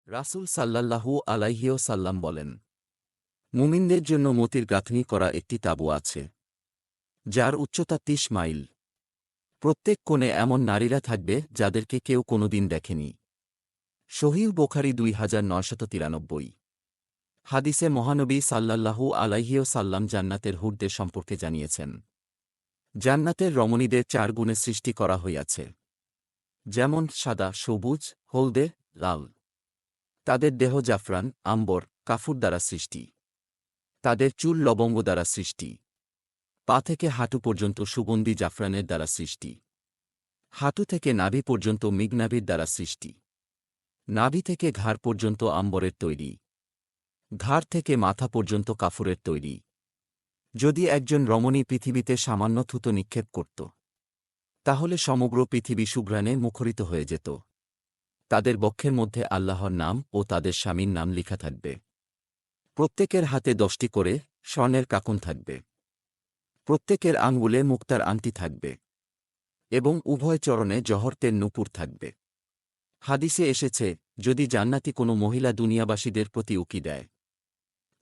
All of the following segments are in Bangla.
রাসূল সাল্লাল্লাহু আলাইহি ওয়াসাল্লাম বলেন, মুমিনদের জন্য মতির গাঁথনি করা একটি তাঁবু আছে, যার উচ্চতা ৩০ মাইল। প্রত্যেক কোণে এমন নারীরা থাকবে যাদেরকে কেউ কোনোদিন দেখেনি। সহিহ বুখারী ২৯৯৩। হাদিসে মহানবী সাল্লাল্লাহু আলাইহি ওয়াসাল্লাম জান্নাতের হুরদের সম্পর্কে জানিয়েছেন, জান্নাতের রমণীদের ৪ গুণে সৃষ্টি করা হইয়াছে, যেমন সাদা, সবুজ, হলদে, লাল। তাদের দেহ জাফরান, আম্বর, কাফুর দ্বারা সৃষ্টি। তাদের চুল লবঙ্গ দ্বারা সৃষ্টি। পা থেকে হাঁটু পর্যন্ত সুগন্ধি জাফরানের দ্বারা সৃষ্টি। হাঁটু থেকে নাভি পর্যন্ত মিগনাভির দ্বারা সৃষ্টি। নাভি থেকে ঘাড় পর্যন্ত আম্বরের তৈরি। ঘাড় থেকে মাথা পর্যন্ত কাফুরের তৈরি। যদি একজন রমণী পৃথিবীতে সামান্য থুতো নিক্ষেপ করত, তাহলে সমগ্র পৃথিবী সুঘ্রাণে মুখরিত হয়ে যেত। তাদের বক্ষের মধ্যে আল্লাহর নাম ও তাদের স্বামীর নাম লিখা থাকবে। প্রত্যেকের হাতে ১০টি করে স্বর্ণের কাকন থাকবে। প্রত্যেকের আঙ্গুলে মুক্তার আংটি থাকবে এবং উভয় চরণে জহরতের নূপুর থাকবে। হাদিসে এসেছে, যদি জান্নাতি কোনো মহিলা দুনিয়াবাসীদের প্রতি উকি দেয়,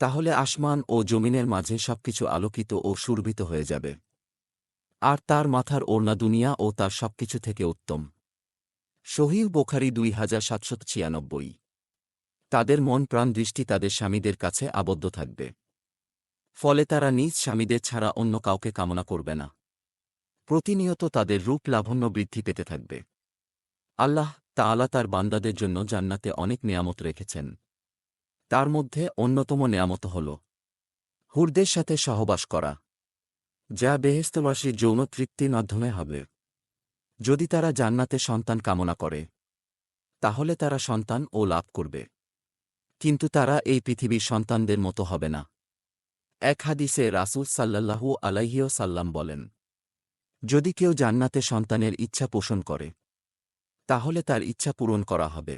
তাহলে আসমান ও জমিনের মাঝে সবকিছু আলোকিত ও সুরভিত হয়ে যাবে, আর তার মাথার ওড়না দুনিয়া ও তার সবকিছু থেকে উত্তম। সহিহ বুখারী ২৭৯৬। তাদের মন প্রাণ দৃষ্টি তাদের স্বামীদের কাছে আবদ্ধ থাকবে, ফলে তারা নিজ স্বামীদের ছাড়া অন্য কাউকে কামনা করবে না। প্রতিনিয়ত তাদের রূপ লাবণ্য বৃদ্ধি পেতে থাকবে। আল্লাহ তাআলা তার বান্দাদের জন্য জান্নাতে অনেক নেয়ামত রেখেছেন। তার মধ্যে অন্যতম নেয়ামত হল হুরদের সাথে সহবাস করা, যা বেহেশতবাসীর যৌন তৃপ্তির মাধ্যমে হবে। যদি তারা জান্নাতে সন্তান কামনা করে, তাহলে তারা সন্তান ও লাভ করবে, কিন্তু তারা এই পৃথিবীর সন্তানদের মতো হবে না। এক হাদিসে রাসূল সাল্লাল্লাহু আলাইহি ওয়াসাল্লাম বলেন, যদি কেউ জান্নাতে সন্তানের ইচ্ছা পোষণ করে, তাহলে তার ইচ্ছা পূরণ করা হবে।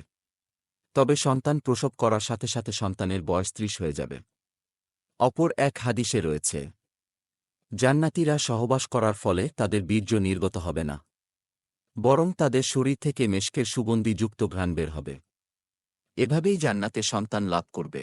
তবে সন্তান প্রসব করার সাথে সাথে সন্তানের বয়স ৩০ হয়ে যাবে। অপর এক হাদিসে রয়েছে, জান্নাতীরা সহবাস করার ফলে তাদের বীর্য নির্গত হবে না, বরং তাদের শরীর থেকে মেশকের সুগন্ধিযুক্ত ঘ্রাণ বের হবে। এভাবেই জান্নাতে সন্তান লাভ করবে।